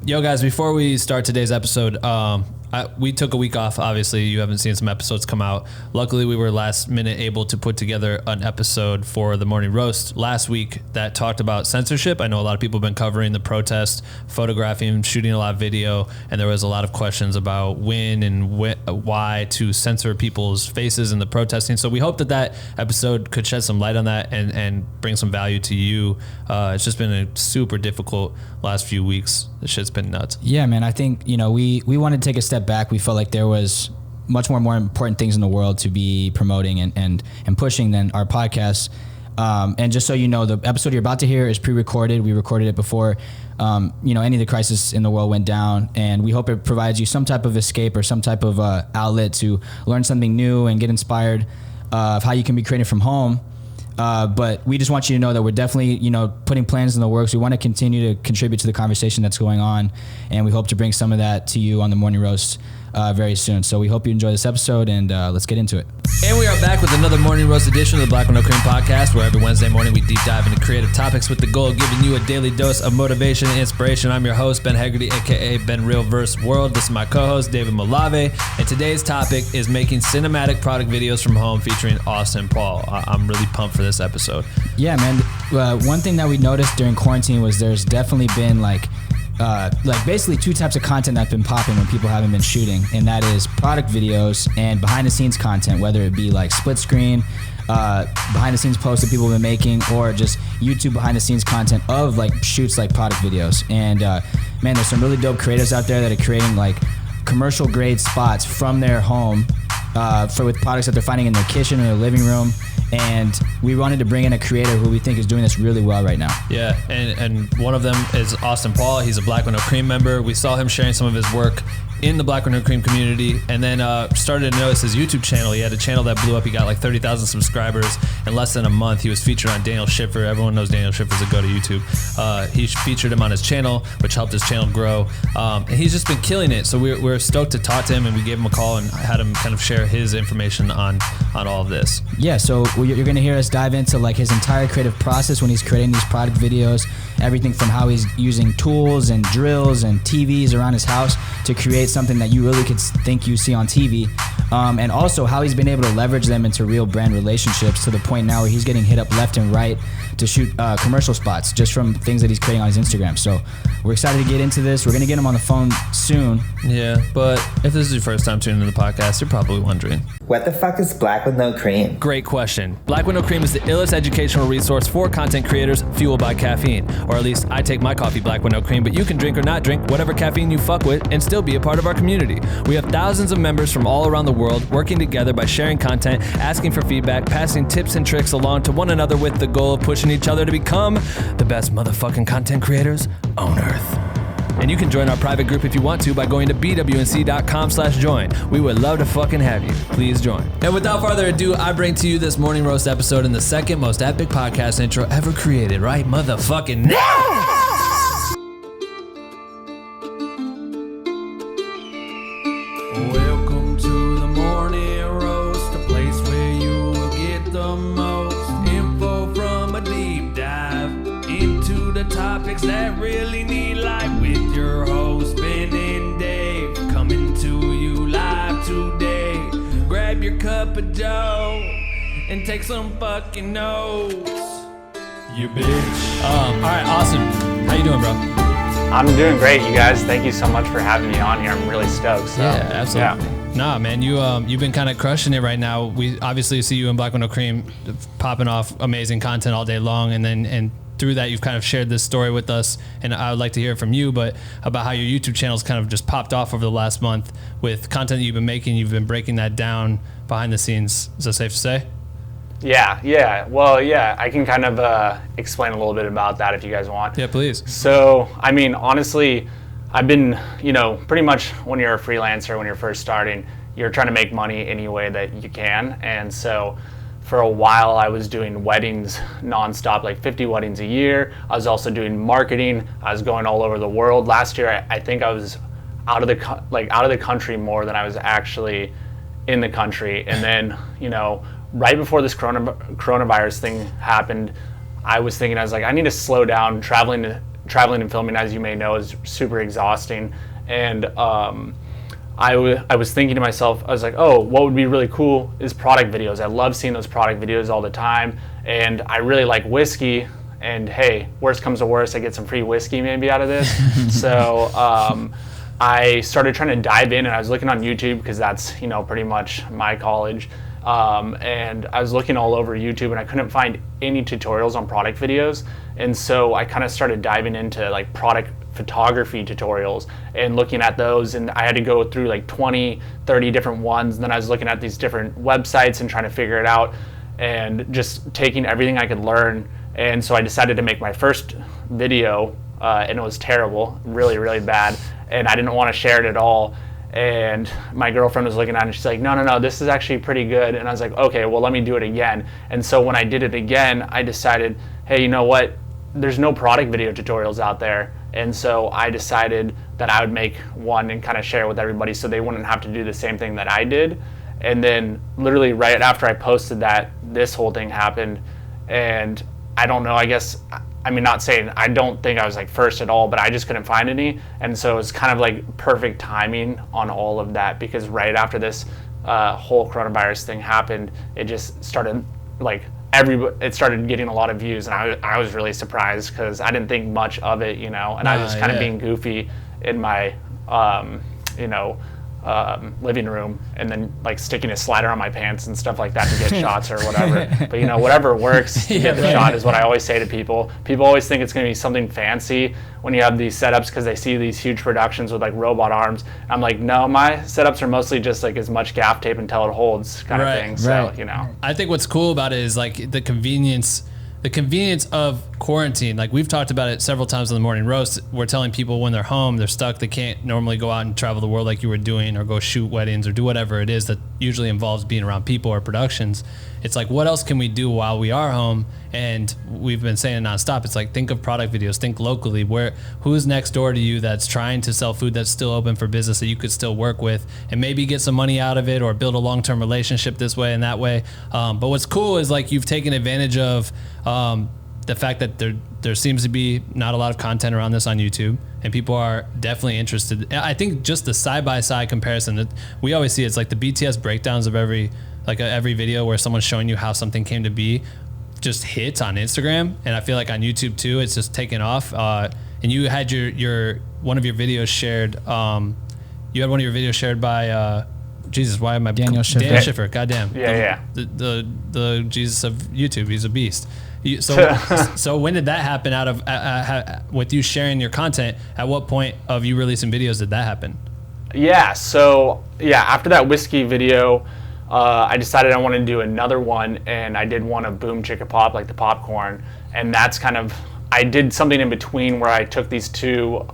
Yo, guys, before we start today's episode, we took a week off. Obviously, you haven't seen some episodes come out. Luckily, we were last minute able to put together an episode for the Morning Roast last week that talked about censorship. I know a lot of people have been covering the protest, photographing, shooting a lot of video, and there was a lot of questions about when and why to censor people's faces in the protesting. So we hope that that episode could shed some light on that and bring some value to you. It's just been a super difficult last few weeks. This shit's been nuts. Yeah, man. I think, we wanted to take a step back. We felt like there was much more important things in the world to be promoting and pushing than our podcast. And just so you know, the episode you're about to hear is pre-recorded. We recorded it before, any of the crisis in the world went down, and we hope it provides you some type of escape or some type of outlet to learn something new and get inspired of how you can be creative from home. But we just want you to know that we're definitely, putting plans in the works. We want to continue to contribute to the conversation that's going on, and we hope to bring some of that to you on the Morning Roast very soon. So we hope you enjoy this episode, and let's get into it. And we are back with another Morning Roast edition of the Black with No Cream podcast, where every Wednesday morning we deep dive into creative topics with the goal of giving you a daily dose of motivation and inspiration. I'm your host, Ben Hegarty, aka Ben Real Verse World. This is my co-host, David Malave, and today's topic is making cinematic product videos from home featuring Austen Paul. I'm really pumped for this episode. Yeah, man. One thing that we noticed during quarantine was there's definitely been like basically two types of content that's been popping when people haven't been shooting, and that is product videos and behind the scenes content, whether it be like split screen, behind the scenes posts that people have been making, or just YouTube behind the scenes content of like shoots like product videos. And man, there's some really dope creators out there that are creating like commercial grade spots from their home with products that they're finding in their kitchen or their living room. And we wanted to bring in a creator who we think is doing this really well right now. Yeah, and one of them is Austen Paul. He's a Black with No Cream member. We saw him sharing some of his work in the Black with No Cream community, and then started to notice his YouTube channel. He had a channel that blew up. He got like 30,000 subscribers in less than a month. He was featured on Daniel Schiffer. Everyone knows Daniel Schiffer, so go to YouTube. He featured him on his channel, which helped his channel grow. And he's just been killing it. So we're stoked to talk to him, and we gave him a call and had him kind of share his information on all of this. Yeah, so you're going to hear us dive into like his entire creative process when he's creating these product videos, everything from how he's using tools and drills and TVs around his house to create something that you really could think you see on TV, and also how he's been able to leverage them into real brand relationships to the point now where he's getting hit up left and right to shoot commercial spots just from things that he's creating on his Instagram. So we're excited to get into this. We're going to get him on the phone soon. Yeah, but if this is your first time tuning into the podcast, you're probably wondering, what the fuck is Black with No Cream? Great question. Black with No Cream is the illest educational resource for content creators fueled by caffeine. Or at least I take my coffee black with no cream, but you can drink or not drink whatever caffeine you fuck with and still be a part of our community. We have thousands of members from all around the world working together by sharing content, asking for feedback, passing tips and tricks along to one another with the goal of pushing each other to become the best motherfucking content creators on earth. And you can join our private group if you want to by going to bwnc.com/join. We would love to fucking have you. Please join. And without further ado, I bring to you this Morning Roast episode in the second most epic podcast intro ever created, right motherfucking now! Welcome to the Morning Roast, a place where you will get the most info from a deep dive into the topics that really need life with your host, Ben and Dave, coming to you live today. Grab your cup of joe and take some fucking notes, you bitch. All right, awesome. How you doing, bro? I'm doing great, you guys. Thank you so much for having me on here. I'm really stoked. So, yeah, absolutely. Yeah. Nah, man, you've been kind of crushing it right now. We obviously see you in Black with No Cream popping off amazing content all day long, and through that you've kind of shared this story with us, and I would like to hear from you, but about how your YouTube channel's kind of just popped off over the last month with content that you've been making. You've been breaking that down behind the scenes. Is that safe to say? Yeah. Well, yeah, I can kind of explain a little bit about that if you guys want. Yeah, please. So, I mean, honestly, I've been, pretty much when you're a freelancer, when you're first starting, you're trying to make money any way that you can. And so for a while I was doing weddings nonstop, like 50 weddings a year. I was also doing marketing. I was going all over the world. Last year, I think I was out of the country more than I was actually in the country. And then, right before this coronavirus thing happened, I was like, I need to slow down traveling to traveling and filming, as you may know, is super exhausting. And I was thinking to myself, I was like, oh, what would be really cool is product videos. I love seeing those product videos all the time. And I really like whiskey. And hey, worst comes to worst, I get some free whiskey maybe out of this. So I started trying to dive in, and I was looking on YouTube because that's, pretty much my college. And I was looking all over YouTube, and I couldn't find any tutorials on product videos. And so I kind of started diving into like product photography tutorials and looking at those, and I had to go through like 20, 30 different ones. And then I was looking at these different websites and trying to figure it out and just taking everything I could learn. And so I decided to make my first video, and it was terrible, really, really bad. And I didn't want to share it at all. And my girlfriend was looking at it and she's like, no, this is actually pretty good. And I was like, okay, well, let me do it again. And so when I did it again, I decided, hey, you know what? There's no product video tutorials out there. And so I decided that I would make one and kind of share it with everybody so they wouldn't have to do the same thing that I did. And then literally right after I posted that, this whole thing happened. And I don't know, not saying I don't think I was like first at all, but I just couldn't find any. And so it's kind of like perfect timing on all of that, because right after this whole coronavirus thing happened, it just started like it started getting a lot of views, and I was really surprised because I didn't think much of it, and I was just kind of being goofy in my living room, and then like sticking a slider on my pants and stuff like that to get shots or whatever. But whatever works to get the shot is what I always say to people. People always think it's going to be something fancy when you have these setups because they see these huge productions with like robot arms. I'm like, no, my setups are mostly just like as much gaff tape until it holds kind of thing. So I think what's cool about it is like the convenience of quarantine. Like we've talked about it several times in the morning roast. We're telling people when they're home, they're stuck, they can't normally go out and travel the world like you were doing, or go shoot weddings or do whatever it is that usually involves being around people or productions. It's like, what else can we do while we are home? And we've been saying nonstop, it's like, think of product videos, think locally. Who's next door to you that's trying to sell food that's still open for business that you could still work with and maybe get some money out of it or build a long-term relationship this way and that way. But what's cool is like you've taken advantage of the fact that there seems to be not a lot of content around this on YouTube, and people are definitely interested. I think just the side-by-side comparison that we always see, it's like the BTS breakdowns of every video where someone's showing you how something came to be just hits on Instagram, and I feel like on YouTube too, it's just taken off. And you had one of your videos shared. You had one of your videos shared by Jesus. Why am I Daniel Schiffer? Daniel Schiffer. Goddamn. Yeah. The Jesus of YouTube. He's a beast. So when did that happen? Out of with you sharing your content, at what point of you releasing videos did that happen? Yeah. So after that whiskey video, I decided I wanted to do another one, and I did one of Boom Chicka Pop, like the popcorn, and that's kind of, I did something in between where I took these two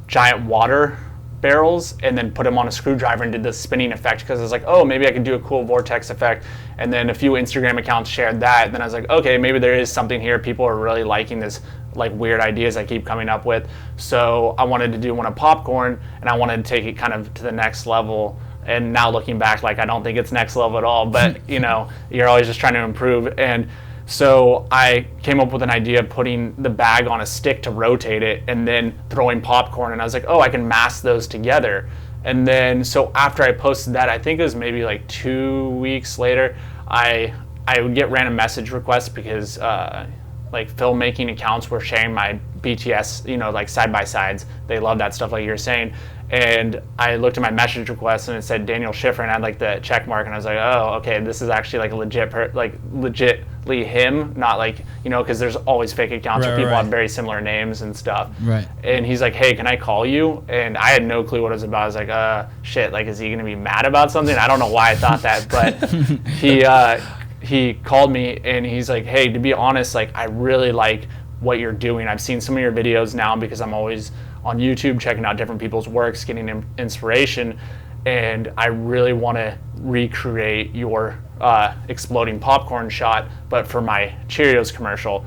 giant water barrels and then put them on a screwdriver and did the spinning effect, because I was like, oh, maybe I could do a cool vortex effect. And then a few Instagram accounts shared that, and then I was like, okay, maybe there is something here. People are really liking this like weird ideas I keep coming up with. So I wanted to do one of popcorn, and I wanted to take it kind of to the next level. And now looking back, like, I don't think it's next level at all, but you're always just trying to improve. And so I came up with an idea of putting the bag on a stick to rotate it and then throwing popcorn. And I was like, oh, I can mask those together. And then, so after I posted that, I think it was maybe like 2 weeks later, I would get random message requests because like filmmaking accounts were sharing my BTS, like side-by-sides. They love that stuff, like you were saying. And I looked at my message request and it said Daniel Schiffer, and I had like the check mark, and I was like, oh, okay, this is actually like a legitly him, not like, because there's always fake accounts where people have very similar names and stuff. Right. And he's like, hey, can I call you? And I had no clue what it was about. I was like, shit, like, is he gonna be mad about something? I don't know why I thought that, but he called me and he's like, hey, to be honest, like, I really like what you're doing. I've seen some of your videos now because I'm always on YouTube checking out different people's works, getting inspiration, and I really want to recreate your exploding popcorn shot, but for my Cheerios commercial.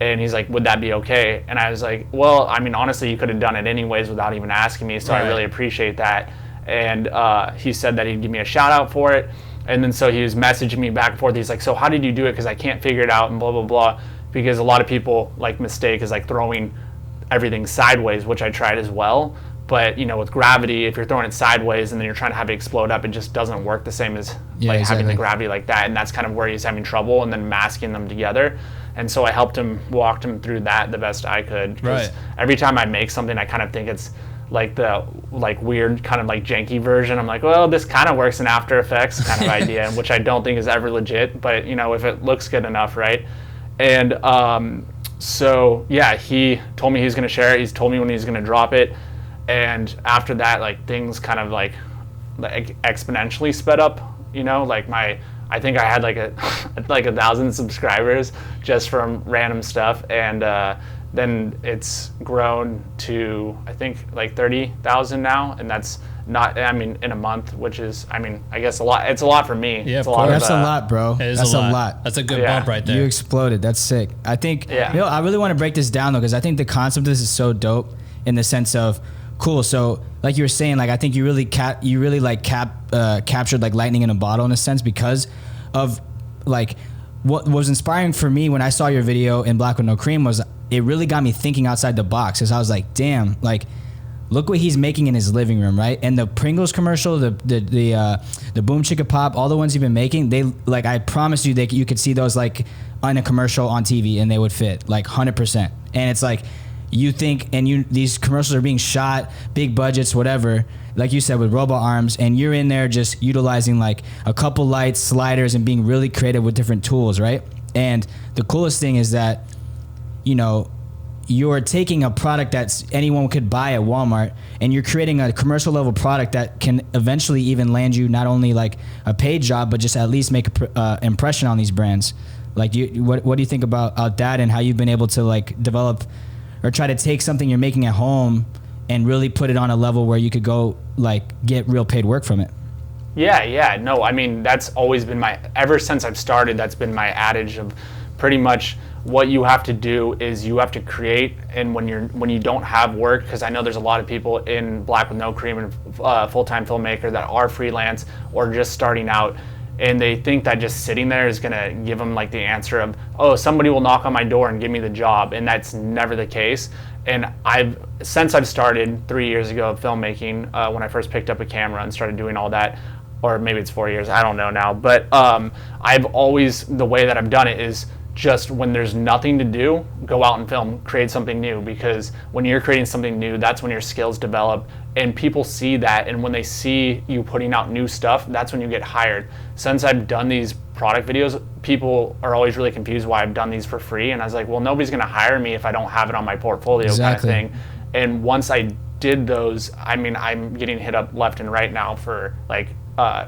And he's like, would that be okay? And I was like, well, I mean, honestly, you could have done it anyways without even asking me, so I really appreciate that. And he said that he'd give me a shout out for it. And then so he was messaging me back and forth. He's like, so how did you do it? Because I can't figure it out and blah, blah, blah. because a lot of people like mistake is like throwing everything sideways, which I tried as well. But with gravity, if you're throwing it sideways and then you're trying to have it explode up, it just doesn't work the same as having the gravity like that. And that's kind of where he's having trouble, and then masking them together. And so I walked him through that the best I could. Because every time I make something, I kind of think it's like the weird kind of like janky version. I'm like, well, this kind of works in After Effects kind of idea, which I don't think is ever legit. But if it looks good enough, right? And so yeah, he told me he's going to share it. He's told me when he's going to drop it. And after that, like things kind of like exponentially sped up. I think I had like 1,000 subscribers just from random stuff, and then it's grown to I think like 30,000 now, and that's not in a month, which is I guess a lot. It's a lot for me. Yeah, it's a lot. That's a lot, bro. That's a lot. That's a good bump right there. You exploded. That's sick. I think. I really want to break this down though, because I think the concept of this is so dope in the sense of. Cool. So, like you were saying, like I think you really captured like lightning in a bottle in a sense, because of like what was inspiring for me when I saw your video in Black with No Cream was it really got me thinking outside the box, because I was like, damn, like look what he's making in his living room, right? And the Pringles commercial, the Boom Chicka Pop, all the ones you've been making, they like I promise you you could see those like on a commercial on TV and they would fit like 100%. And it's like. You think, and these commercials are being shot, big budgets, whatever, like you said, with robot arms, and you're in there just utilizing like a couple lights, sliders, and being really creative with different tools, right? And the coolest thing is that, you're taking a product that's anyone could buy at Walmart, and you're creating a commercial level product that can eventually even land you not only like a paid job, but just at least make an impression on these brands. Like, what do you think about that, and how you've been able to like develop or try to take something you're making at home and really put it on a level where you could go like get real paid work from it? Yeah. No, that's always been ever since I've started, that's been my adage of pretty much what you have to do is you have to create. And when you don't have work, because I know there's a lot of people in Black with No Cream and full-time filmmaker that are freelance or just starting out, and they think that just sitting there is going to give them like the answer of, oh, somebody will knock on my door and give me the job. And that's never the case. And since I've started 3 years ago of filmmaking, when I first picked up a camera and started doing all that, or maybe it's 4 years, I don't know now. But I've always, the way that I've done it is just when there's nothing to do, go out and film, create something new. Because when you're creating something new, that's when your skills develop. And people see that, and when they see you putting out new stuff, that's when you get hired. Since I've done these product videos, people are always really confused why I've done these for free. And I was like, well, nobody's going to hire me if I don't have it on my portfolio. Exactly. Kind of thing. And once I did those, I'm getting hit up left and right now for like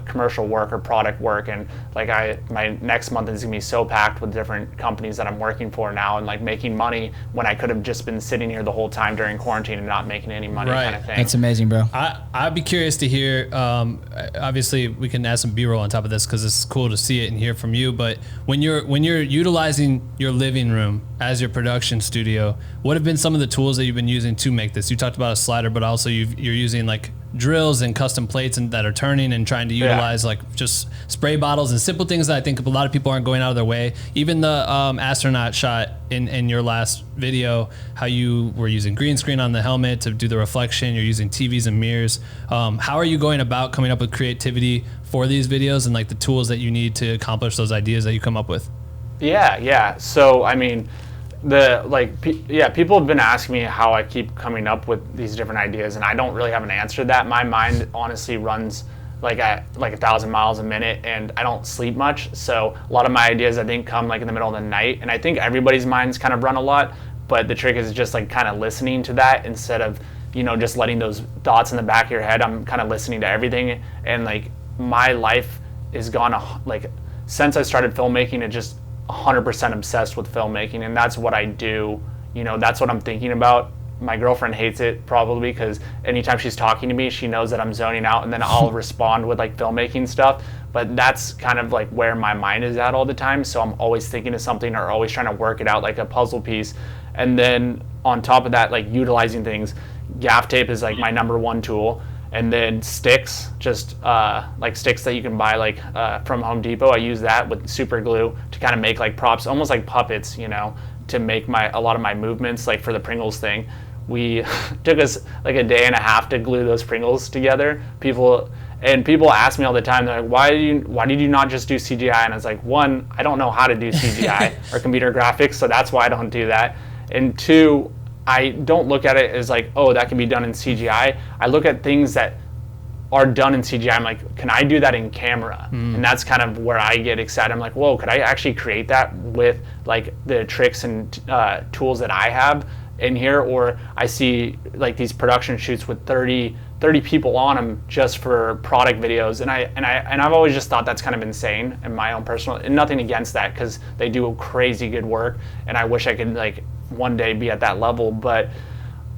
commercial work or product work, and like my next month is gonna be so packed with different companies that I'm working for now, and like making money when I could have just been sitting here the whole time during quarantine and not making any money. Kind of thing. That's amazing, bro. I'd be curious to hear, obviously we can add some B-roll on top of this because it's cool to see it and hear from you, but when you're utilizing your living room as your production studio, what have been some of the tools that you've been using to make this? You talked about a slider, but also you're using like drills and custom plates that are turning, and trying to utilize like just spray bottles and simple things that I think a lot of people aren't going out of their way. Even the astronaut shot in your last video, how you were using green screen on the helmet to do the reflection, you're using TVs and mirrors. How are you going about coming up with creativity for these videos and like the tools that you need to accomplish those ideas that you come up with? Yeah. So people have been asking me how I keep coming up with these different ideas, and I don't really have an answer to that. My mind honestly runs like at 1,000 miles a minute, and I don't sleep much, so a lot of my ideas I think come like in the middle of the night, and I think everybody's minds kind of run a lot, but the trick is just like kind of listening to that instead of just letting those thoughts in the back of your head. I'm kind of listening to everything, and like my life is gone like since I started filmmaking, it just 100% obsessed with filmmaking, and that's what I do. That's what I'm thinking about. My girlfriend hates it probably because anytime she's talking to me, she knows that I'm zoning out, and then I'll respond with like filmmaking stuff. But that's kind of like where my mind is at all the time. So I'm always thinking of something or always trying to work it out like a puzzle piece. And then on top of that, like utilizing things, gaff tape is like my number one tool. And then sticks, just like sticks that you can buy like from Home Depot. I use that with super glue to kind of make like props, almost like puppets, to make a lot of my movements, like for the Pringles thing. We took us like a day and a half to glue those Pringles together. People ask me all the time, they're like, why did you not just do CGI? And I was like, one, I don't know how to do CGI or computer graphics, so that's why I don't do that. And two, I don't look at it as like, oh, that can be done in CGI. I look at things that are done in CGI. I'm like, can I do that in camera? And that's kind of where I get excited. I'm like, whoa, could I actually create that with like the tricks and tools that I have in here? Or I see like these production shoots with 30 people on them just for product videos, and I've always just thought that's kind of insane in my own personal, and nothing against that, because they do crazy good work, and I wish I could like one day be at that level, but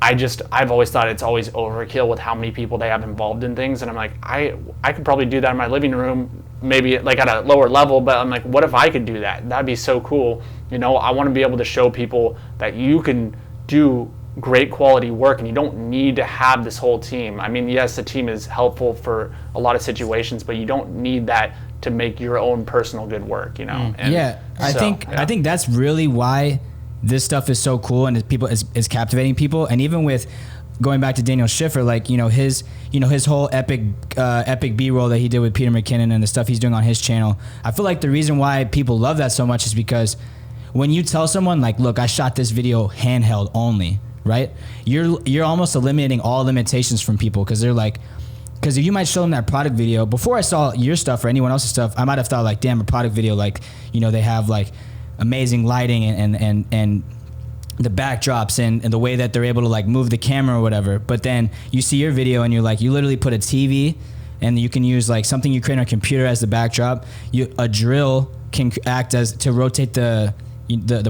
I've always thought it's always overkill with how many people they have involved in things, and I'm like, I could probably do that in my living room, maybe like at a lower level, but I'm like, what if I could do that? That'd be so cool. You know, I want to be able to show people that you can do great quality work and you don't need to have this whole team. I mean, yes, the team is helpful for a lot of situations, but you don't need that to make your own personal good work, you know? And I think that's really why this stuff is so cool and is captivating people. And even with going back to Daniel Schiffer, like, his whole epic B-roll that he did with Peter McKinnon and the stuff he's doing on his channel, I feel like the reason why people love that so much is because when you tell someone like, look, I shot this video handheld only, right? You're almost eliminating all limitations from people, because they're like, because you might show them that product video. Before I saw your stuff or anyone else's stuff, I might have thought like, damn, a product video, like, they have like amazing lighting and the backdrops and the way that they're able to like move the camera or whatever. But then you see your video and you're like, you literally put a TV and you can use like something you create on a computer as the backdrop. A drill can act as to rotate the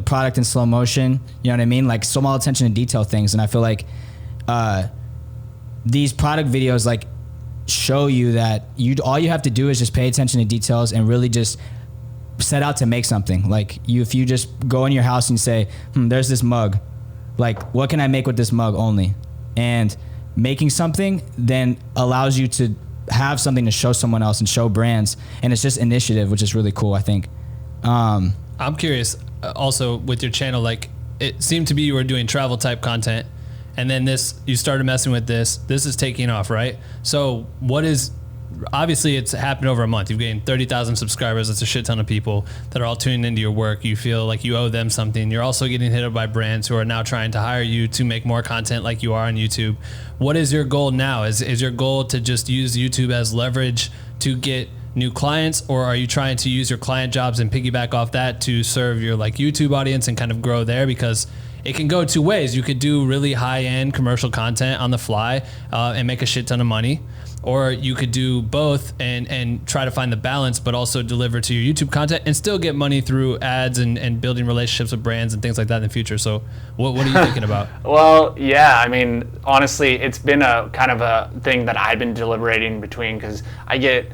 product in slow motion. You know what I mean? Like small attention to detail things. And I feel like these product videos like show you that all you have to do is just pay attention to details and really just set out to make something. Like if you just go in your house and say, there's this mug, like what can I make with this mug only? And making something then allows you to have something to show someone else and show brands. And it's just initiative, which is really cool, I think. I'm curious also with your channel, like it seemed to be you were doing travel type content, and then you started messing with this is taking off, right? So obviously it's happened over a month. You've gained 30,000 subscribers. That's a shit ton of people that are all tuning into your work. You feel like you owe them something. You're also getting hit up by brands who are now trying to hire you to make more content like you are on YouTube. What is your goal now? Is your goal to just use YouTube as leverage to get new clients, or are you trying to use your client jobs and piggyback off that to serve your like YouTube audience and kind of grow there? Because it can go two ways. You could do really high-end commercial content on the fly and make a shit ton of money, or you could do both and try to find the balance, but also deliver to your YouTube content and still get money through ads and building relationships with brands and things like that in the future. So what are you thinking about? Well, yeah, I mean, honestly, it's been a kind of a thing that I've been deliberating between, because I get,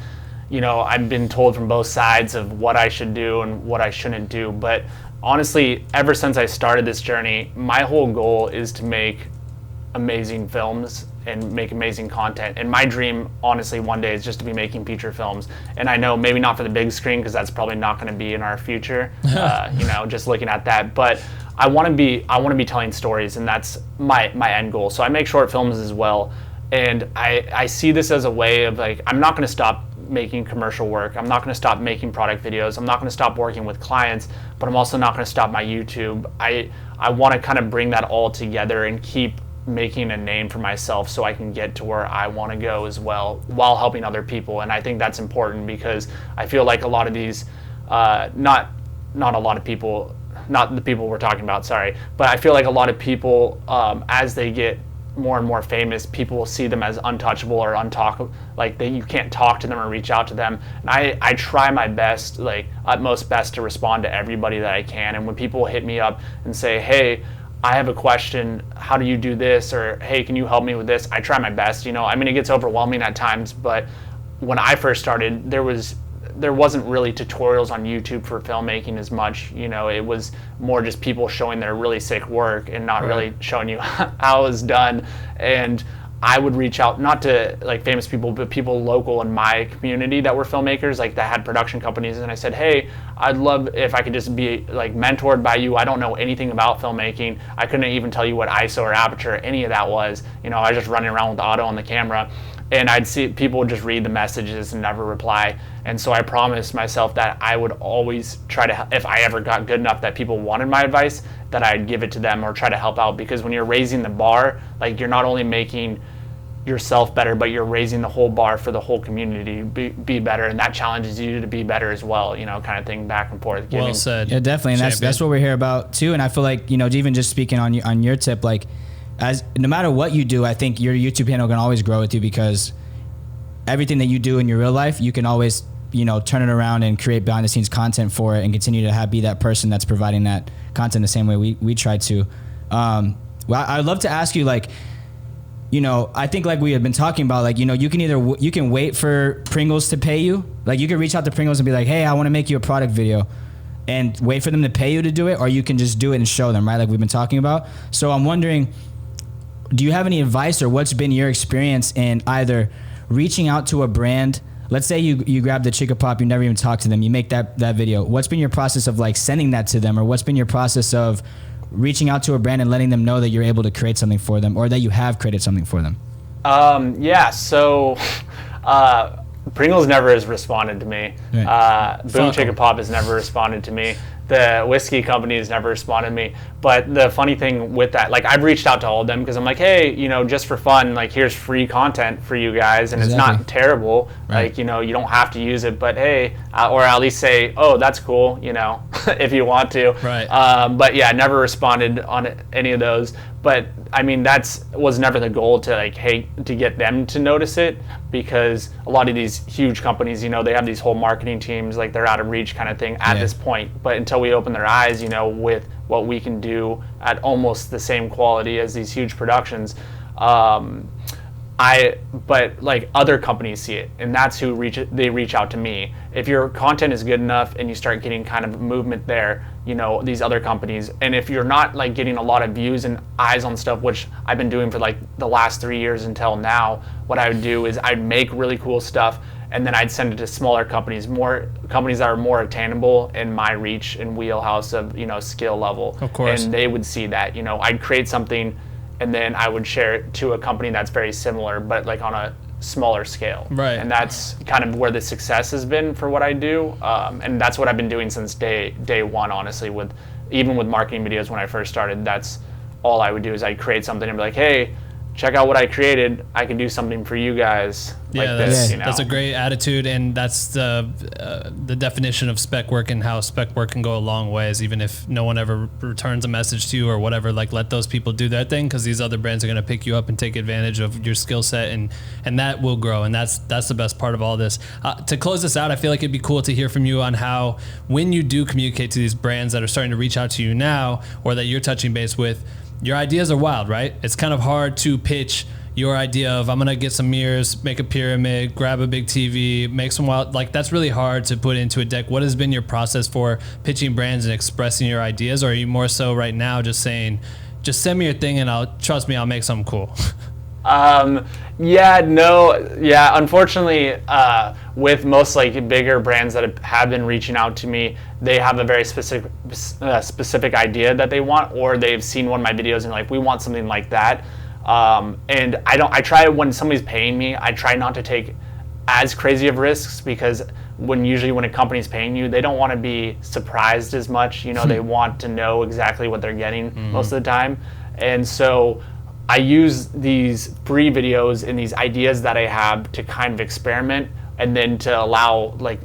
I've been told from both sides of what I should do and what I shouldn't do. But honestly, ever since I started this journey, my whole goal is to make amazing films and make amazing content. And my dream, honestly, one day is just to be making feature films. And I know maybe not for the big screen, because that's probably not going to be in our future, just looking at that. But I want to be telling stories, and that's my end goal. So I make short films as well. And I see this as a way of like, I'm not going to stop making commercial work. I'm not going to stop making product videos. I'm not going to stop working with clients, but I'm also not going to stop my YouTube. I want to kind of bring that all together and keep making a name for myself so I can get to where I want to go as well, while helping other people. And I think that's important, because I feel like a lot of these, not a lot of people, not the people we're talking about, sorry, but I feel like a lot of people, as they get more and more famous, people will see them as untouchable or untalkable, like you can't talk to them or reach out to them. And I try my best, like utmost best, to respond to everybody that I can. And when people hit me up and say, hey, I have a question, how do you do this? Or hey, can you help me with this? I try my best, I mean, it gets overwhelming at times, but when I first started, there wasn't really tutorials on YouTube for filmmaking as much. It was more just people showing their really sick work and not really showing you how it was done. And I would reach out not to like famous people, but people local in my community that were filmmakers, like that had production companies. And I said, hey, I'd love if I could just be like mentored by you. I don't know anything about filmmaking. I couldn't even tell you what ISO or aperture, any of that was. You know, I was just running around with the auto on the camera. And I'd see people would just read the messages and never reply. And so I promised myself that I would always try to, if I ever got good enough that people wanted my advice, that I'd give it to them or try to help out. Because when you're raising the bar, like you're not only making yourself better, but you're raising the whole bar for the whole community to be better. And that challenges you to be better as well, you know, kind of thing, back and forth. Well said. Yeah, definitely. And that's what we're here about too. And I feel like, you know, even just speaking on your tip, like, as no matter what you do, I think your YouTube channel can always grow with you, because everything that you do in your real life, you can always, you know, turn it around and create behind the scenes content for it and continue to be that person that's providing that content the same way we try to. Well, I'd love to ask you, like, you know, I think like we have been talking about, like, you know, you can wait for Pringles to pay you. Like you can reach out to Pringles and be like, hey, I want to make you a product video, and wait for them to pay you to do it, or you can just do it and show them, right? Like we've been talking about. So I'm wondering, do you have any advice, or what's been your experience in either reaching out to a brand? Let's say you grab the Chicka Pop, you never even talk to them, you make that video. What's been your process of like sending that to them, or what's been your process of reaching out to a brand and letting them know that you're able to create something for them, or that you have created something for them? So Pringles never has responded to me. Right. Boom Chicka Pop has never responded to me. The whiskey company has never responded to me. But the funny thing with that, like I've reached out to all of them because I'm like, hey, you know, just for fun, like here's free content for you guys, and exactly. It's not terrible. Right. Like, you know, you don't have to use it, but hey, or at least say, oh, that's cool, you know, if you want to. Right. But yeah, never responded on any of those. But I mean, was never the goal to like, hey, to get them to notice it, because a lot of these huge companies, you know, they have these whole marketing teams, like they're out of reach kind of thing at this point. But until we open their eyes, you know, with what we can do at almost the same quality as these huge productions, but like other companies see it, and that's who they reach out to me. If your content is good enough and you start getting kind of movement there, you know, these other companies, and if you're not like getting a lot of views and eyes on stuff, which I've been doing for like the last 3 years until now, what I would do is I'd make really cool stuff, and then I'd send it to smaller companies, more companies that are more attainable in my reach and wheelhouse of, you know, skill level. Of course. And they would see that, you know, I'd create something and then I would share it to a company that's very similar, but like on a smaller scale. Right. And that's kind of where the success has been for what I do. And that's what I've been doing since day one, honestly, even with marketing videos when I first started. That's all I would do is I'd create something and be like, hey, check out what I created. I can do something for you guys like this. You know? That's a great attitude, and that's the definition of spec work, and how spec work can go a long ways, even if no one ever returns a message to you or whatever. Like, let those people do their thing, because these other brands are going to pick you up and take advantage of your skill set, and that will grow, and that's the best part of all this. To close this out, I feel like it'd be cool to hear from you on how, when you do communicate to these brands that are starting to reach out to you now, or that you're touching base with, your ideas are wild, right? It's kind of hard to pitch your idea of, I'm gonna get some mirrors, make a pyramid, grab a big TV, make some wild, like that's really hard to put into a deck. What has been your process for pitching brands and expressing your ideas? Or are you more so right now just saying, just send me your thing and trust me, I'll make something cool? Unfortunately, with most like bigger brands that have been reaching out to me, they have a very specific idea that they want, or they've seen one of my videos and like, we want something like that. And I try, when somebody's paying me, I try not to take as crazy of risks, because usually when a company's paying you, they don't want to be surprised as much. You know, they want to know exactly what they're getting most of the time. And so I use these free videos and these ideas that I have to kind of experiment, and then to allow like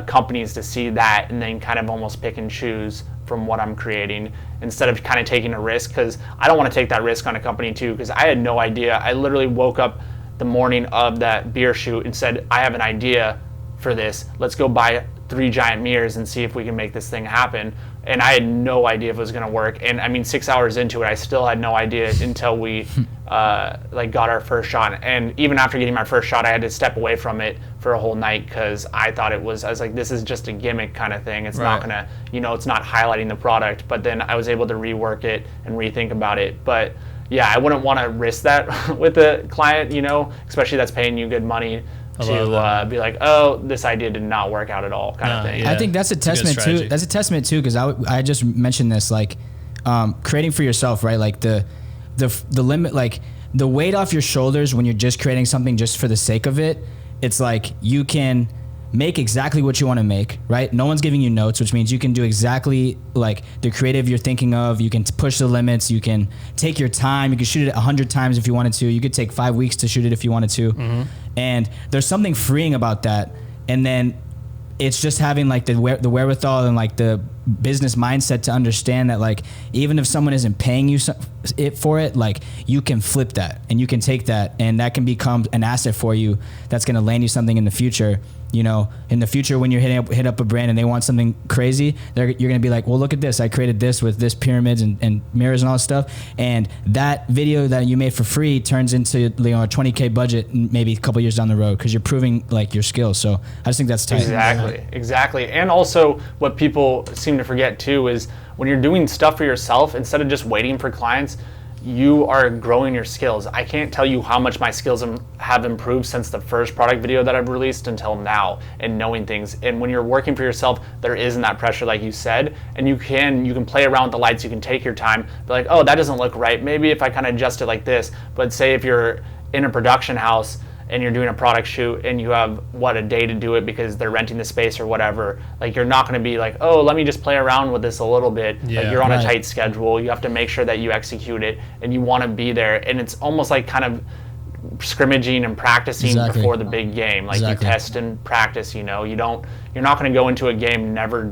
companies to see that, and then kind of almost pick and choose from what I'm creating, instead of kind of taking a risk, because I don't want to take that risk on a company too, because I had no idea. I literally woke up the morning of that beer shoot and said, I have an idea for this. Let's go buy 3 giant mirrors and see if we can make this thing happen. And I had no idea if it was going to work. And I mean, 6 hours into it, I still had no idea until we got our first shot. And even after getting my first shot, I had to step away from it for a whole night, because I was like, this is just a gimmick kind of thing. It's not going to, you know, it's not highlighting the product. But then I was able to rework it and rethink about it. But yeah, I wouldn't want to risk that with a client, you know, especially that's paying you good money to be like, oh, this idea did not work out at all, kind of thing. I think that's a testament too. That's a testament too, because I just mentioned this, like creating for yourself, right? Like the limit, like the weight off your shoulders when you're just creating something just for the sake of it. It's like you can make exactly what you want to make, right? No one's giving you notes, which means you can do exactly like the creative you're thinking of. You can push the limits. You can take your time. You can shoot it 100 times if you wanted to. You could take 5 weeks to shoot it if you wanted to. Mm-hmm. And there's something freeing about that. And then it's just having like the wherewithal and like the business mindset to understand that like even if someone isn't paying you for it, like you can flip that and you can take that and that can become an asset for you that's going to land you something in the future. You know, in the future when you're hit up a brand and they want something crazy, you're going to be like, well, look at this. I created this with this pyramids and mirrors and all this stuff. And that video that you made for free turns into, you know, a $20K budget maybe a couple years down the road because you're proving like your skills. So I just think that's tight. Exactly. And also what people seem to forget too is when you're doing stuff for yourself, instead of just waiting for clients, you are growing your skills. I can't tell you how much my skills have improved since the first product video that I've released until now, and knowing things. And when you're working for yourself, there isn't that pressure like you said, and you can play around with the lights, you can take your time, be like, oh, that doesn't look right. Maybe if I kind of adjust it like this. But say if you're in a production house and you're doing a product shoot and you have a day to do it because they're renting the space or whatever, like you're not going to be like, oh, let me just play around with this a little bit. Yeah, like you're on a tight schedule. You have to make sure that you execute it and you want to be there. And it's almost like kind of scrimmaging and practicing before the big game. Like you test and practice, you know, you're not going to go into a game never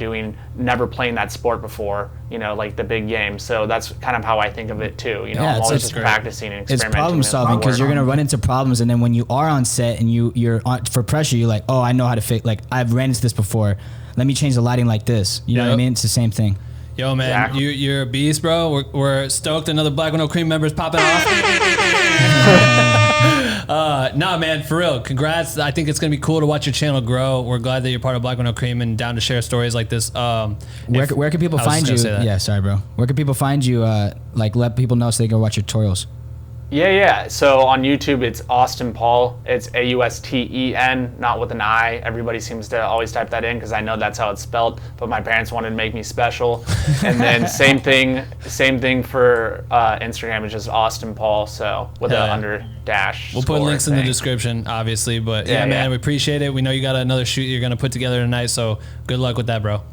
playing that sport before, you know, like the big game. So that's kind of how I think of it too. You know, I'm always just practicing and experimenting. It's problem solving because you're going to run into problems. And then when you are on set and you're on for pressure, you're like, oh, I know how to fix, like I've ran into this before. Let me change the lighting like this. You know what I mean? It's the same thing. Yo, man, you're a beast, bro. We're stoked. Another Black with No Cream members popping off. Nah, man, for real. Congrats. I think it's going to be cool to watch your channel grow. We're glad that you're part of Black with No Cream and down to share stories like this. Where can people find you? Yeah, sorry, bro. Where can people find you? Like, let people know so they can watch your tutorials. Yeah. So on YouTube, it's Austen Paul. It's Austen, not with an I. Everybody seems to always type that in because I know that's how it's spelled. But my parents wanted to make me special. And then same thing for Instagram. It's just Austen Paul. So with an under dash. We'll put links in the description, obviously. But yeah, man, we appreciate it. We know you got another shoot you're gonna put together tonight. So good luck with that, bro.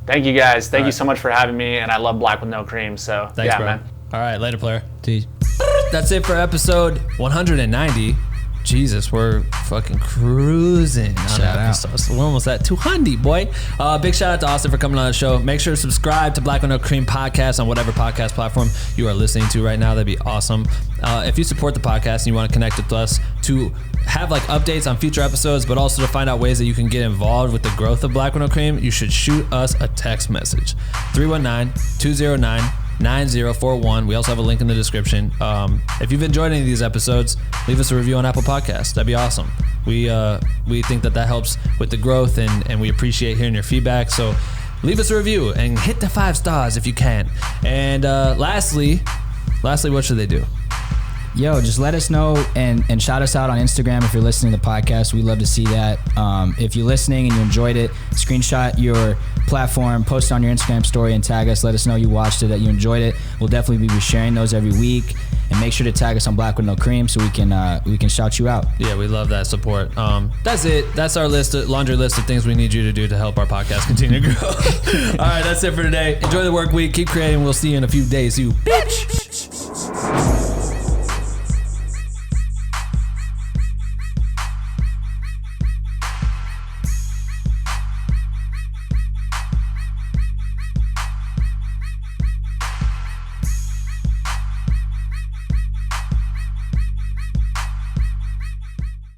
Thank you guys. Thank you so much for having me. And I love Black with No Cream. So thanks, bro. Man. All right, later, player. Peace. That's it for episode 190. Jesus, we're fucking cruising on episodes. We're almost at 200, boy. Big shout out to Austen for coming on the show. Make sure to subscribe to Black with No Cream podcast on whatever podcast platform you are listening to right now. That'd be awesome. If you support the podcast and you want to connect with us to have like updates on future episodes, but also to find out ways that you can get involved with the growth of Black with No Cream, you should shoot us a text message. 319-209-9041. We also have a link in the description. If you've enjoyed any of these episodes, leave us a review on Apple Podcasts. That'd be awesome. We think that helps with the growth, and we appreciate hearing your feedback. So leave us a review and hit the 5 stars if you can. And lastly, what should they do? Yo, just let us know and shout us out on Instagram if you're listening to the podcast. We love to see that. If you're listening and you enjoyed it, screenshot your platform, post it on your Instagram story and tag us. Let us know you watched it, that you enjoyed it. We'll definitely be sharing those every week. And make sure to tag us on Black with No Cream so we can shout you out. Yeah, we love that support. That's it. That's our laundry list of things we need you to do to help our podcast continue to grow. All right, that's it for today. Enjoy the work week. Keep creating. We'll see you in a few days, you bitch.